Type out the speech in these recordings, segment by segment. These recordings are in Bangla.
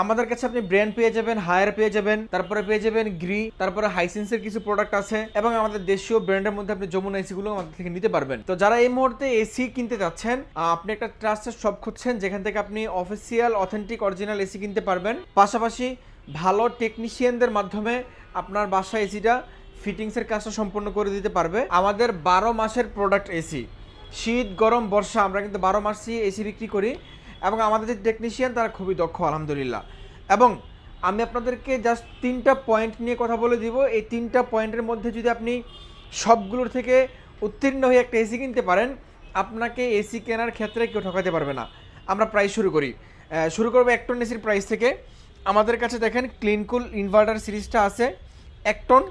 আমাদের কাছে আপনি ব্র্যান্ড পেয়ে যাবেন, হায়ার পেয়ে যাবেন, তারপরে পেয়ে যাবেন গ্রি, তারপরে হাইসেন্সের কিছু প্রোডাক্ট আছে এবং আমাদের দেশীয় ব্র্যান্ডের মধ্যে আপনি যমুনা এসি গুলো আমাদের থেকে নিতে পারবেন। তো যারা এই মুহূর্তে এসি কিনতে যাচ্ছেন, আপনি একটা ট্রাস্টেড শপ খুঁজছেন যেখান থেকে আপনি অফিসিয়াল অথেন্টিক অরিজিনাল এসি কিনতে পারবেন, পাশাপাশি ভালো টেকনিশিয়ানদের মাধ্যমে আপনার বাসায় এসিটা ফিটিংসের কাজটা সম্পন্ন করে দিতে পারবে। আমাদের 12 মাসের প্রোডাক্ট এসি, শীত গরম বর্ষা আমরা কিন্তু 12 মাসই এসি বিক্রি করি এবং আমাদের যে টেকনিশিয়ান তারা খুবই দক্ষ আলহামদুলিল্লাহ। এবং আমি আপনাদেরকে জাস্ট 3টা পয়েন্ট নিয়ে কথা বলে দিব। এই 3টা পয়েন্টের মধ্যে যদি আপনি সবগুলোর থেকে উত্তীর্ণ হয়ে একটা এসি কিনতে পারেন, আপনাকে এসি কেনার ক্ষেত্রে কেউ ঠকাতে পারবে না। আমরা প্রাইস শুরু করবো একটন এসির প্রাইস থেকে। আমাদের কাছে দেখেন ক্লিনকুল ইনভার্টার সিরিজটা আছে 1 টন।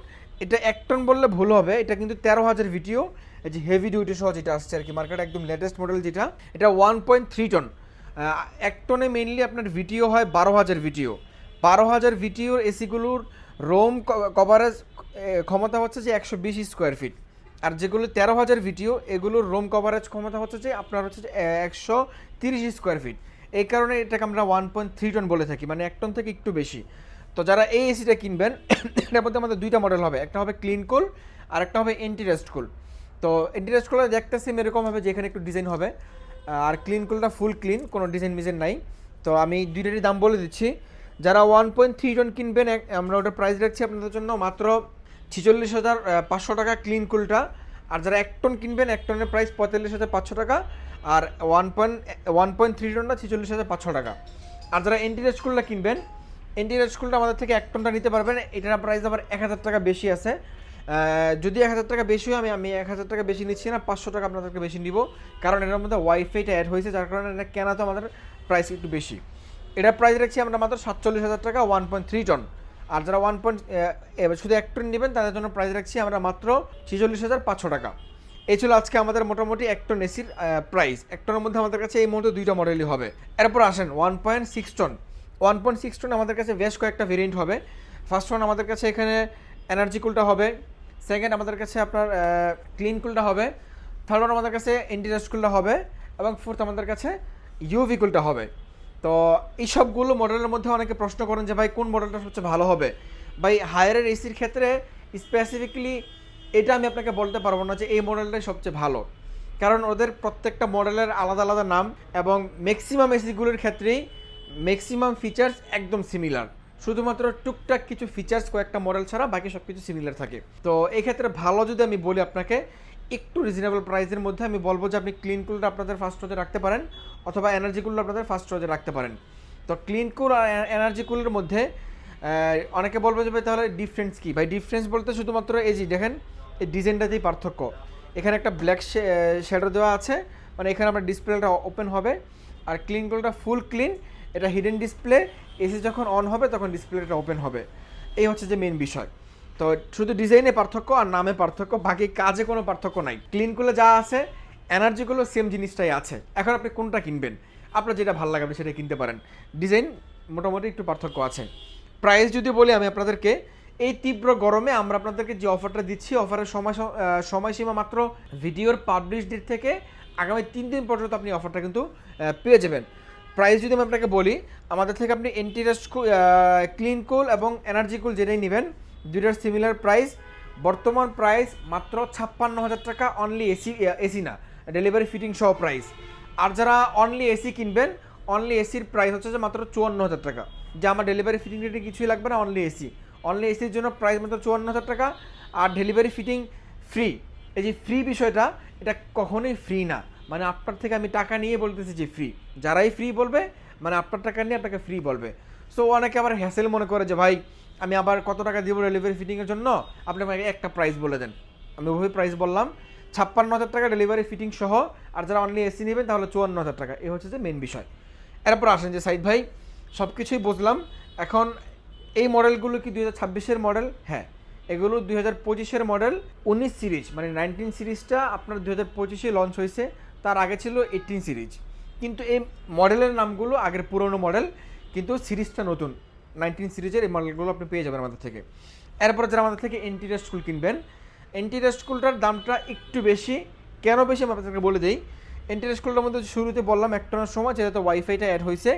এটা 1 টন বললে ভুল হবে, এটা কিন্তু 13,000 ভিডিও, এই যে হেভি ডিউটি সহ যেটা আসছে আর কি মার্কেট, একদম লেটেস্ট মডেল যেটা, এটা 1.3 টন। 1 টনে মেইনলি আপনার ভিডিও হয় 12,000 ভিডিও। 12,000 ভিডিওর এসিগুলোর রোম কভারেজ ক্ষমতা হচ্ছে যে 120 স্কোয়ার ফিট, আর যেগুলো 13,000 ভিডিও এগুলোর রোম কভারেজ ক্ষমতা হচ্ছে যে আপনার হচ্ছে যে 130 স্কোয়ার ফিট। এই কারণে এটাকে আমরা 1.3 টন বলে থাকি, মানে 1 টন থেকে একটু বেশি। তো যারা এই এসিটা কিনবেন এটার মধ্যে আমাদের 2টা মডেল হবে, একটা হবে ক্লিন কুল আর একটা হবে এন্টি রেস্ট কুল। তো এন্টি রেস্ট কুলটা দেখতে সেম এরকম হবে যে এখানে একটু ডিজাইন হবে, আর ক্লিন কুলটা ফুল ক্লিন, কোনো ডিজাইন মিজাইন নাই। তো আমি দুইটারই দাম বলে দিচ্ছি। যারা 1.3 টন কিনবেন আমরা ওটার প্রাইস রাখছি আপনাদের জন্য মাত্র 46,500 টাকা ক্লিন কুলটা। আর যারা 1 টন কিনবেন 1 টনের প্রাইস 45,500 টাকা, আর 1.3 টনটা 46,500 টাকা। আর যারা এন্টি রেস্ট কুলটা কিনবেন, এন্টি রেস্ট কুলটা আমাদের থেকে 1 টনটা নিতে পারবেন, এটার প্রাইস আবার 1,000 টাকা বেশি আছে। যদি 1,000 টাকা বেশি হয় আমি 1,000 টাকা বেশি নিচ্ছি না, 500 টাকা আপনাদেরকে বেশি নিব, কারণ এটার মধ্যে ওয়াইফাইটা অ্যাড হয়েছে, যার কারণে এটা কেনা তো আমাদের প্রাইস একটু বেশি। এটার প্রাইস রাখছি আমরা মাত্র 47,000 টাকা 1.3 টন। আর যারা শুধু 1 টন নেবেন তাদের জন্য প্রাইস রাখছি আমরা মাত্র 46,500 টাকা। এই ছিল আজকে আমাদের মোটামুটি 1 টন এসির প্রাইস। 1 টনের মধ্যে আমাদের কাছে এই মুহূর্তে 2টা মডেলই হবে। এরপর আসেন 1.6 টন। 1.6 টন আমাদের কাছে বেশ কয়েকটা ভেরিয়েন্ট হবে। ফার্স্ট ওয়ান আমাদের কাছে এখানে এনার্জি কুলটা হবে, সেকেন্ড আমাদের কাছে আপনার ক্লিন কুলটা হবে, থার্ড ওয়ান আমাদের কাছে এন্টিরেস্ট কুলটা হবে, এবং ফোর্থ আমাদের কাছে ইউভি কুলটা হবে। তো এই সবগুলো মডেলের মধ্যে অনেকে প্রশ্ন করেন যে ভাই কোন মডেলটা সবচেয়ে ভালো হবে। ভাই হায়ারের এসির ক্ষেত্রে স্পেসিফিকলি এটা আমি আপনাকে বলতে পারবো না যে এই মডেলটাই সবচেয়ে ভালো, কারণ ওদের প্রত্যেকটা মডেলের আলাদা আলাদা নাম, এবং ম্যাক্সিমাম এসিগুলোর ক্ষেত্রেই ম্যাক্সিমাম ফিচার্স একদম সিমিলার, শুধুমাত্র টুকটাক কিছু ফিচার্স কয়েকটা মডেল ছাড়া বাকি সব কিছু সিমিলার থাকে। তো এই ক্ষেত্রে ভালো যদি আমি বলি আপনাকে একটু রিজনেবল প্রাইসের মধ্যে, আমি বলবো যে আপনি ক্লিন কুলটা আপনাদের ফার্স্ট রোজে রাখতে পারেন, অথবা এনার্জি কুলটা আপনাদের ফার্স্ট রোজে রাখতে পারেন। তো ক্লিন কুল আর এনার্জি কুলের মধ্যে অনেকে বলবে যে ভাই তাহলে ডিফারেন্স কী? ভাই ডিফারেন্স বলতে শুধুমাত্র এই যে দেখেন এই ডিজাইনটাতেই পার্থক্য। এখানে একটা ব্ল্যাক শ্যাডো দেওয়া আছে, মানে এখানে আপনার ডিসপ্লেটা ওপেন হবে, আর ক্লিন কুলটা ফুল ক্লিন, এটা হিডেন ডিসপ্লে, এসি যখন অন হবে তখন ডিসপ্লেটা ওপেন হবে। এই হচ্ছে যে মেন বিষয়। তো শুধু ডিজাইনে পার্থক্য আর নামে পার্থক্য, বাকি কাজে কোনো পার্থক্য নাই। ক্লিন কুলে যা আছে এনার্জিগুলো সেম জিনিসটাই আছে। এখন আপনি কোনটা কিনবেন, আপনার যেটা ভালো লাগে আপনি সেটা কিনতে পারেন। ডিজাইন মোটামুটি একটু পার্থক্য আছে। প্রাইস যদি বলি আমি আপনাদেরকে, এই তীব্র গরমে আমরা আপনাদেরকে যে অফারটা দিচ্ছি, অফারের সময়সীমা মাত্র ভিডিওর পাবলিশ ডেট থেকে আগামী 3 দিন পর্যন্ত আপনি অফারটা কিন্তু পেয়ে যাবেন। প্রাইস যদি আমি আপনাকে বলি, আমাদের থেকে আপনি এন্টিরেস্ট ক্লিন কুল এবং এনার্জি কুল যেটাই নেবেন দুইটার সিমিলার প্রাইস। বর্তমান প্রাইস মাত্র 56,000 টাকা, অনলি এসি না, ডেলিভারি ফিটিং সহ প্রাইস। আর যারা অনলি এসি কিনবেন, অনলি এসির প্রাইস হচ্ছে যে মাত্র 54,000 টাকা, যা আমার ডেলিভারি ফিটিং রেটে কিছুই লাগবে না, অনলি এসি। অনলি এসির জন্য প্রাইস মাত্র 54,000 টাকা, আর ডেলিভারি ফিটিং ফ্রি। এই যে ফ্রি বিষয়টা, এটা কখনোই ফ্রি না, মানে আপনার থেকে আমি টাকা নিয়ে বলতেছি যে ফ্রি। যারাই ফ্রি বলবে মানে আপনার টাকা নিয়ে আপনাকে ফ্রি বলবে। সো অনেকে আবার হ্যাসেল মনে করে যে ভাই আমি আবার কত টাকা দিব ডেলিভারি ফিটিংয়ের জন্য, আপনি আমাকে একটা প্রাইস বলে দেন। আমি ওই প্রাইস বললাম 56,000 টাকা ডেলিভারি ফিটিং সহ, আর যারা অনলি এসি নেবেন তাহলে 54,000 টাকা। এই হচ্ছে যে মেন বিষয়। এরপর আসেন যে সাইদ ভাই সব কিছুই বুঝলাম, এখন এই মডেলগুলো কি 2026-এর মডেল? হ্যাঁ, এগুলো 2025-এর মডেল। 19 সিরিজ মানে 19 সিরিজটা আপনার 2025-এ লঞ্চ হয়েছে, তার আগে ছিল 18 সিরিজ। কিন্তু এই মডেলের নামগুলো আগের পুরনো মডেল, কিন্তু সিরিজটা নতুন। 19 সিরিজের এই মডেলগুলো আপনি পেয়ে যাবেন আমাদের থেকে। এরপর যারা আমাদের থেকে এন্টিরেস্ট কুল কিনবেন, এন্টিরেস্ট কুলটার দামটা একটু বেশি। কেন বেশি আমি আপনাদেরকে বলে দিই। এন্টিরেস্ট কুলটার মধ্যে শুরুতে বললাম 1 টনের সময় যেহেতু ওয়াইফাইটা অ্যাড হয়েছে,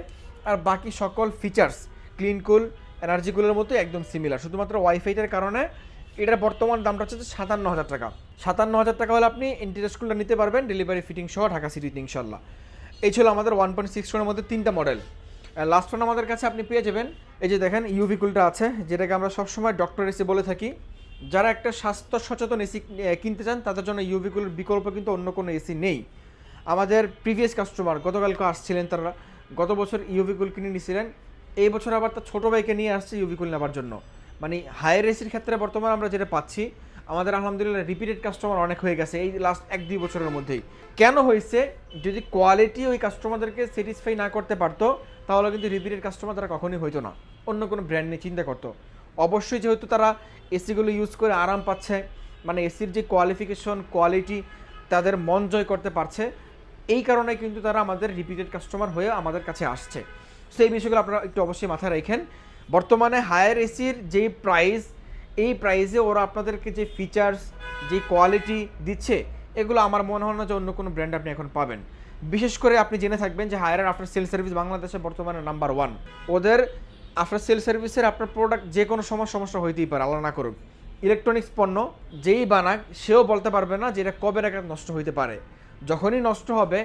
আর বাকি সকল ফিচার্স ক্লিন কুল, এনার্জি কুলের মতো একদম সিমিলার, শুধুমাত্র ওয়াইফাইটার কারণে এটার বর্তমান দামটা হচ্ছে 57,000 টাকা। 57,000 টাকা হলে আপনি ইন্টিরিয়র কুলটা নিতে পারবেন ডেলিভারি ফিটিং সহ ঢাকা সিটিতে ইনশাল্লাহ। এই ছিল আমাদের 1.6 টনের মধ্যে 3টা মডেল। লাস্ট ওয়ান আমাদের কাছে আপনি পেয়ে যাবেন, এই যে দেখেন ইউভি কুলটা আছে, যেটাকে আমরা সবসময় ডক্টর এসি বলে থাকি। যারা একটা স্বাস্থ্য সচেতন এসি কিনতে চান তাদের জন্য ইউভি কুলের বিকল্প কিন্তু অন্য কোনো এসি নেই। আমাদের প্রিভিয়াস কাস্টমার গতকালকে আসছিলেন, তারা গত বছর ইউভি কুল কিনে নিয়েছিলেন, এই বছর আবার তার ছোটো ভাইকে নিয়ে আসছে ইউভি কুল নেওয়ার জন্য। মানে হায়ার এসির ক্ষেত্রে বর্তমানে আমরা যেটা পাচ্ছি, আমাদের আলহামদুলিল্লাহ রিপিটেড কাস্টমার অনেক হয়ে গেছে এই লাস্ট 1-2 বছরের মধ্যেই। কেন হয়েছে? যদি কোয়ালিটি ওই কাস্টমারদেরকে স্যাটিসফাই না করতে পারতো তাহলে কিন্তু রিপিটেড কাস্টমার তারা কখনোই হইতো না, অন্য কোনো ব্র্যান্ড নিয়ে চিন্তা করতো। অবশ্যই যেহেতু তারা এসিগুলো ইউজ করে আরাম পাচ্ছে, মানে এসির যে কোয়ালিফিকেশন কোয়ালিটি তাদের মন জয় করতে পারছে, এই কারণে কিন্তু তারা আমাদের রিপিটেড কাস্টমার হয়ে আমাদের কাছে আসছে। সো এই বিষয়গুলো আপনারা একটু অবশ্যই মাথায় রাখেন। বর্তমানে হায়ার এসির যেই প্রাইস, এই প্রাইসে ওরা আপনাদেরকে যে ফিচার্স, যে কোয়ালিটি দিচ্ছে, এগুলো আমার মনে হয় না যে অন্য কোনো ব্র্যান্ড আপনি এখন পাবেন। বিশেষ করে আপনি জেনে থাকবেন যে হায়ার আফটার সেল সার্ভিস বাংলাদেশে বর্তমানে নাম্বার 1। ওদের আফটার সেল সার্ভিসের আপনার প্রোডাক্ট যে কোনো সমস্যা হইতেই পারে, আল্লাহ না করুক। ইলেকট্রনিক্স পণ্য যেই বানাক সেও বলতে পারবে না যে এটা কবে নাগাদ নষ্ট হইতে পারে। যখনই নষ্ট হবে,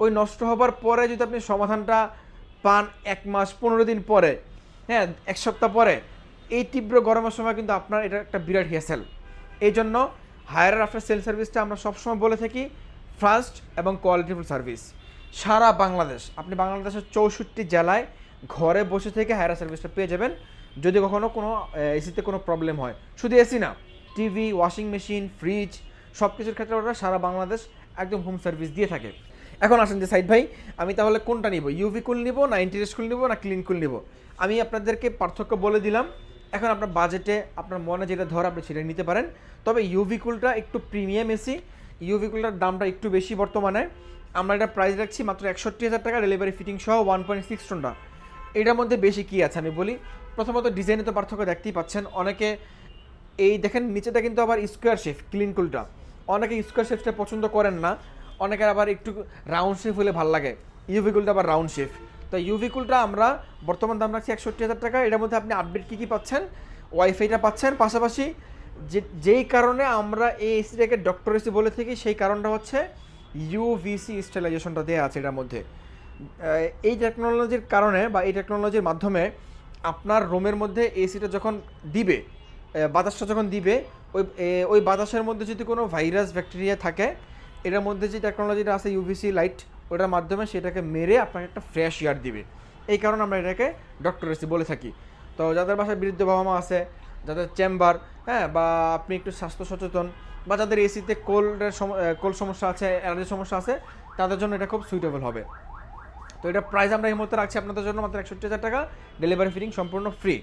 ওই নষ্ট হবার পরে যদি আপনি সমাধানটা পান 1 মাস 15 দিন পরে, হ্যাঁ 1 সপ্তাহ পরে, এই তীব্র গরমের সময় কিন্তু আপনার এটা একটা বিরাট হ্যাসেল। এই জন্য হায়ার আফটার সেল সার্ভিসটা আমরা সবসময় বলে থাকি ফাস্ট এবং কোয়ালিটিফুল সার্ভিস। সারা বাংলাদেশ, আপনি বাংলাদেশের 64 জেলায় ঘরে বসে থেকে হায়ার সার্ভিসটা পেয়ে যাবেন। যদি কখনও কোনো এসিতে কোনো প্রবলেম হয়, শুধু এসি না, টিভি, ওয়াশিং মেশিন, ফ্রিজ, সব কিছুর ক্ষেত্রে ওরা সারা বাংলাদেশ একদম হোম সার্ভিস দিয়ে থাকে। এখন আসেন যে সাইদ ভাই, আমি তাহলে কোনটা নিব, ইউভি কুল নিব না ইন্টিরিয়র কুল নিব না ক্লিন কুল নিব? আমি আপনাদেরকে পার্থক্য বলে দিলাম। এখন আপনার বাজেটে আপনার মনে যেটা ধর আপনি সেটা নিতে পারেন। তবে ইউভি কুলটা একটু প্রিমিয়াম এসি, ইউভি কুলটার দামটা একটু বেশি বর্তমানে। আমরা এটা প্রাইস রাখছি মাত্র 61,000 টাকা, ডেলিভারি ফিটিং সহ 1.6 টনটা। এটার মধ্যে বেশি কী আছে আমি বলি। প্রথমত ডিজাইনে তো পার্থক্য দেখতেই পাচ্ছেন। অনেকে এই দেখেন নিচেটা কিন্তু আবার স্কোয়ার শেপ ক্লিন কুলটা, অনেকে স্কোয়ার শেপটা পছন্দ করেন না, অনেকের আবার একটু রাউন্ড শেপ হলে ভালো লাগে। ইউভি কুলটা আবার রাউন্ড শেপ। তো ইউভি কুলটা আমরা বর্তমান দাম রাখছি 61,000 টাকা। এটার মধ্যে আপনি আপডেট কী পাচ্ছেন, ওয়াইফাইটা পাচ্ছেন, পাশাপাশি যেই কারণে আমরা এই এসিটাকে ডক্টর এসি বলে থাকি, সেই কারণটা হচ্ছে ইউভিসি স্টেলাইজেশনটা দেওয়া আছে এটার মধ্যে। এই টেকনোলজির কারণে বা এই টেকনোলজির মাধ্যমে আপনার রুমের মধ্যে এসিটা যখন দিবে, বাতাসটা যখন দিবে, ওই বাতাসের মধ্যে যদি কোনো ভাইরাস ব্যাকটেরিয়া থাকে, এটার মধ্যে যে টেকনোলজিটা আছে ইউভিসি লাইট, ওটার মাধ্যমে সেটাকে মেরে আপনাকে একটা ফ্রেশ এয়ার দিবে। এই কারণে আমরা এটাকে ডক্টর এসি বলে থাকি। তো যাদের বাসায় বৃদ্ধ বাবা মা আছে, যাদের চেম্বার, হ্যাঁ, বা আপনি একটু স্বাস্থ্য সচেতন, বা যাদের এসিতে কোল্ড সমস্যা আছে, অ্যালার্জির সমস্যা আছে, তাদের জন্য এটা খুব সুইটেবল হবে। তো এটা প্রাইস আমরা এই মুহূর্তে রাখছি আপনাদের জন্য মাত্র 61,000 টাকা, ডেলিভারি ফিটিং সম্পূর্ণ ফ্রি।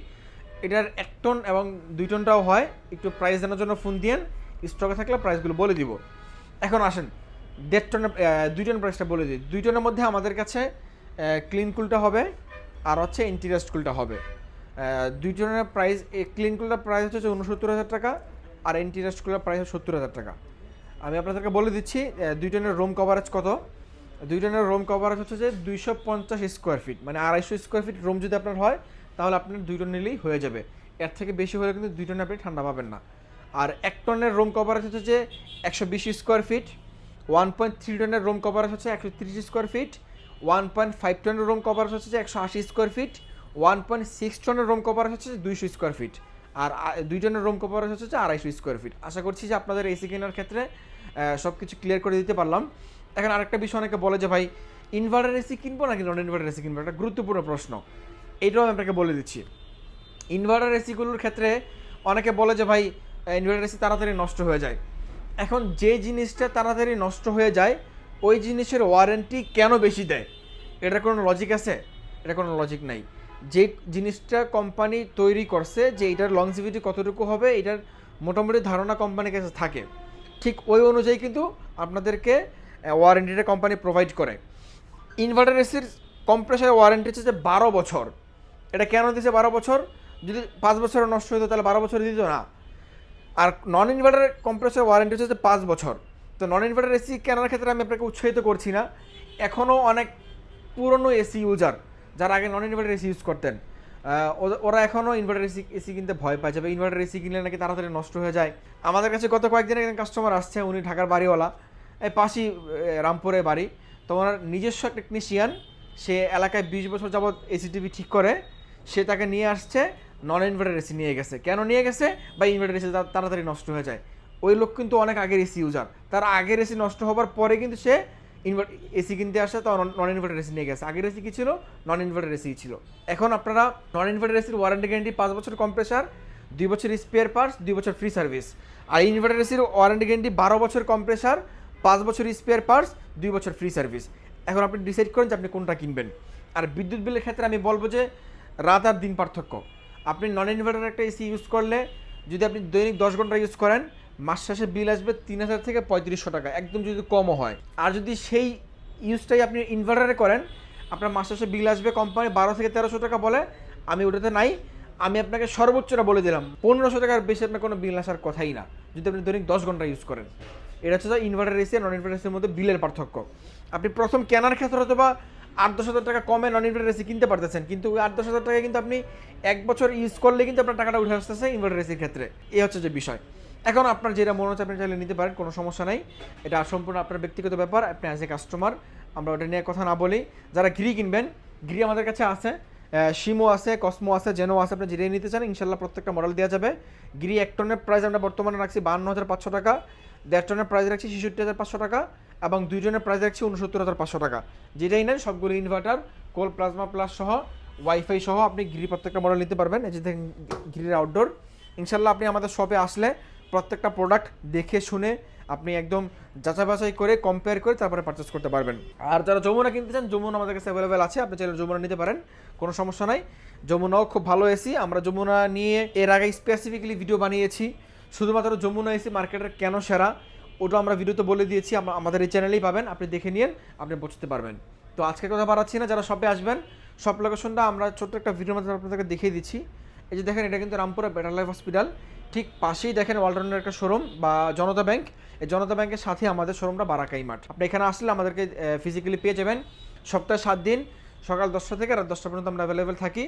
এটার 1 টন এবং 2 টনটাও হয়। একটু প্রাইস জানার জন্য ফোন দিয়েন, স্টকে থাকলে প্রাইসগুলো বলে দিব। এখন আসেন 1.5 টনের 2 টন প্রাইসটা বলে দিই। 2 টনের মধ্যে আমাদের কাছে ক্লিন কুলটা হবে আর হচ্ছে ইন্টিরিয়র কুলটা হবে। 2 টনের প্রাইস, ক্লিন কুলটার প্রাইস হচ্ছে 69,000 টাকা আর ইন্টিরিয়র কুলের প্রাইস হচ্ছে 70,000 টাকা। আমি আপনাদেরকে বলে দিচ্ছি 2 টনের রুম কভারেজ কত। 2 টনের রুম কভারেজ হচ্ছে যে 250 স্কোয়ার ফিট, মানে 250 স্কোয়ার ফিট রুম যদি আপনার হয় তাহলে আপনার 2 টন নিলেই হয়ে যাবে। এর থেকে বেশি হলে কিন্তু 2 টনে আপনি ঠান্ডা পাবেন না। আর 1 টনের রুম কভারেজ হচ্ছে যে 120 স্কোয়ার ফিট, 1.3 টনের রুম কভারেজ হচ্ছে 130 স্কোয়ার ফিট, 1.5 টনের রুম কভারেজ হচ্ছে যে 180 স্কোয়ার ফিট, 1.6 টনের রুম কভারেজ হচ্ছে 200 স্কোয়ার ফিট, আর 2 টনের রুম কভারেজ হচ্ছে 250 স্কোয়ার ফিট। আশা করছি যে আপনাদের এসি কেনার ক্ষেত্রে সব কিছু ক্লিয়ার করে দিতে পারলাম। এখন আরেকটা বিষয় অনেকে বলে যে ভাই ইনভার্টার এসি কিনবো নাকি নন ইনভার্টার এসি কিনবো, একটা গুরুত্বপূর্ণ প্রশ্ন। এইটাও আমি আপনাকে বলে দিচ্ছি। ইনভার্টার এসিগুলোর ক্ষেত্রে অনেকে বলে যে ভাই ইনভার্টার এসি তাড়াতাড়ি নষ্ট হয়ে যায়। এখন যে জিনিসটা তাড়াতাড়ি নষ্ট হয়ে যায় ওই জিনিসের ওয়ারেন্টি কেন বেশি দেয়? এটার কোনো লজিক আছে? এটা কোনো লজিক নাই। যে জিনিসটা কোম্পানি তৈরি করছে যে এটার লংজিভিটি কতটুকু হবে, এটার মোটামুটি ধারণা কোম্পানির কাছে থাকে, ঠিক ওই অনুযায়ী কিন্তু আপনাদেরকে ওয়ারেন্টিটা কোম্পানি প্রোভাইড করে। ইনভার্টার এসির কম্প্রেসারের ওয়ারেন্টি হচ্ছে যে 12 বছর। এটা কেন দিচ্ছে 12 বছর? যদি 5 বছরে নষ্ট হতো তাহলে 12 বছর দিত না। আর নন ইনভার্টার কম্প্রেসার ওয়ারেন্টি হচ্ছে 5 বছর। তো নন ইনভার্টার এসি কেনার ক্ষেত্রে আমি আপনাকে উৎসাহিত করছি না। এখনও অনেক পুরনো এসি ইউজার যারা আগে নন ইনভার্টার এসি ইউজ করতেন, ওরা এখনও ইনভার্টার এসি এসি কিনতে ভয় পায় যাবে, ইনভার্টার এসি কিনলে নাকি তাড়াতাড়ি নষ্ট হয়ে যায়। আমাদের কাছে গত কয়েকদিন একজন কাস্টমার আসছে, উনি ঢাকার বাড়িওয়ালা, এই পাশেই রামপুরে বাড়ি। তো ওনার নিজস্ব টেকনিশিয়ান, সে এলাকায় 20 বছর যাবৎ এসি টিভি ঠিক করে, সে তাকে নিয়ে আসছে, নন ইনভার্টার এসি নিয়ে গেছে। কেন নিয়ে গেছে? বা ইনভার্টার এসি তাড়াতাড়ি নষ্ট হয়ে যায়। ওই লোক কিন্তু অনেক আগের এসি ইউজার, তার আগের এসি নষ্ট হওয়ার পরে কিন্তু সে এসি কিনতে আসে, তো নন ইনভার্টার এসি নিয়ে গেছে। আগের এসি কি ছিল? নন ইনভার্টার এসি ছিল। এখন আপনারা নন ইনভার্টার এসির ওয়ারেন্টি গ্যারান্টি 5 বছর কম্প্রেসার, 2 বছর স্পেয়ার পার্টস, 2 বছর ফ্রি সার্ভিস। আর ইনভার্টার এসির ওয়ারেন্টি গ্যারান্টি 12 বছর কম্প্রেসার, 5 বছর স্পেয়ার পার্টস, 2 বছর ফ্রি সার্ভিস। এখন আপনি ডিসাইড করেন যে আপনি কোনটা কিনবেন। আর বিদ্যুৎ বিলের ক্ষেত্রে আমি বলবো যে রাত আর দিন পার্থক্য। আপনি নন ইনভার্টার একটা এসি ইউজ করলে, যদি আপনি দৈনিক 10 ঘন্টা ইউজ করেন, মাস শেষে বিল আসবে 3000 থেকে 3500 টাকা, একদম যদি কমও হয়। আর যদি সেই ইউজটাই আপনি ইনভার্টারে করেন, আপনার মাস শেষে বিল আসবে, কোম্পানি 12 থেকে 1300 টাকা বলে, আমি ওটাতে নাই। আমি আপনাকে সর্বোচ্চটা বলে দিলাম, 1500 টাকার বেশি আপনার কোনো বিল আসার কথাই না, যদি আপনি দৈনিক 10 ঘন্টা ইউজ করেন। এটা হচ্ছে ইনভার্টার এসি আর নন ইনভার্টার এসির মধ্যে বিলের পার্থক্য। আপনি প্রথম কেনার ক্ষেত্রে হয়তো বা 8-10 হাজার টাকা কমে নন ইনভার্টার এসি কিনতে পারতেছেন, কিন্তু ওই 8-10 হাজার টাকা কিন্তু আপনি 1 বছর ইউজ করলে কিন্তু আপনার টাকাটা উঠে আসতেছে ইনভার্টার এসির ক্ষেত্রে। এই হচ্ছে যে বিষয়। এখন আপনার যেটা মনে হচ্ছে আপনি চাইলে নিতে পারেন, কোনো সমস্যা নাই। এটা সম্পূর্ণ আপনার ব্যক্তিগত ব্যাপার, আপনি অ্যাজ এ কাস্টমার, আমরা ওটা নিয়ে কথা না বলি। যারা গ্রি কিনবেন, গ্রি আমাদের কাছে আছে, শিমো আছে, কসমো আছে, জেনো আছে, আপনি যেটাই নিতে চান ইনশাল্লাহ প্রত্যেকটা মডেল দেওয়া যাবে। গ্রি 1 টনের প্রাইস আমরা বর্তমানে রাখছি 52,500 টাকা, 1.5 টনের প্রাইস রাখছি 66,500 টাকা, এবং 2 টনের প্রাইস রাখছি 69,500 টাকা। যেটাই নেন সবগুলো ইনভার্টার, কোল প্লাজমা প্লাস সহ, ওয়াইফাই সহ আপনি গ্রি প্রত্যেকটা মডেল নিতে পারবেন। এই যে দেখেন গ্রির আউটডোর। ইনশাল্লাহ আপনি আমাদের শপে আসলে প্রত্যেকটা প্রোডাক্ট দেখে শুনে আপনি একদম যাচাই বাছাই করে কম্পেয়ার করে তারপরে পারচেস করতে পারবেন। আর যারা যমুনা কিনতে চান, যমুনা আমাদের কাছে অ্যাভেলেবেল আছে, আপনি চাইলে যমুনা নিতে পারেন, কোনো সমস্যা নাই। যমুনাও খুব ভালো এসি, আমরা যমুনা নিয়ে এর আগে স্পেসিফিক্যালি ভিডিও বানিয়েছি, শুধুমাত্র যমুনা এসি মার্কেটের কেন সেরা ওটা আমরা ভিডিওতে বলে দিয়েছি, আমাদের এই চ্যানেলেই পাবেন, আপনি দেখে নিন, আপনি বুঝতে পারবেন। তো আজকে কথা বাড়াচ্ছি না, যারা শপে আসবেন, সব লোকেশনটা আমরা ছোট্ট একটা ভিডিওর মাধ্যমে আপনাদেরকে দেখিয়ে দিচ্ছি। এই যে দেখেন, এটা কিন্তু রামপুরা বেটার লাইফ হসপিটাল, ঠিক পাশেই দেখেন ওয়ালটনের একটা শোরুম বা জনতা ব্যাংক। এই জনতা ব্যাংকের সাথে আমাদের শোরুমটা বারাকাই মাঠ। আপনি এখানে আসলে আমাদেরকে ফিজিক্যালি পেয়ে যাবেন। সপ্তাহে 7 দিন সকাল 10টা থেকে রাত 10টা পর্যন্ত আমরা অ্যাভেলেবেল থাকি।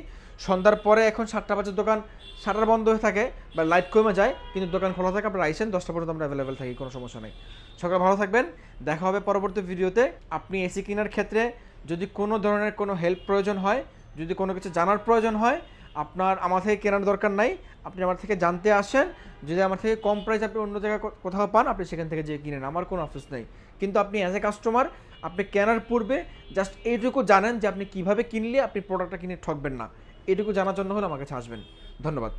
সন্ধ্যার পরে এখন 7টা বাজে দোকান শাটার বন্ধ হয়ে থাকে বা লাইট কমে যায়, কিন্তু দোকান খোলা থাকে, আপনারা আইসেন 10টা পর্যন্ত আমরা অ্যাভেলেবেল থাকি, কোনো সমস্যা নেই। সকালে ভালো থাকবেন, দেখা হবে পরবর্তী ভিডিওতে। আপনি এসি কেনার ক্ষেত্রে যদি কোনো ধরনের কোনো হেল্প প্রয়োজন হয়, যদি কোনো কিছু জানার প্রয়োজন হয়, আপনার আমার থেকে কেনার দরকার নাই, আপনি আমার থেকে জানতে আসেন। যদি আমার থেকে কম প্রাইস আপনি অন্য জায়গায় কোথাও পান, আপনি সেখান থেকে যেয়ে কিনেন, আমার কোনো আফসোস নেই। কিন্তু আপনি অ্যাজ এ কাস্টমার, আপনি কেনার পূর্বে জাস্ট এইটুকু জানেন যে আপনি কীভাবে কিনলে আপনি প্রোডাক্টটা কিনে ঠকবেন না, এটুকু জানার জন্য হলে আমার কাছে আসবেন। ধন্যবাদ।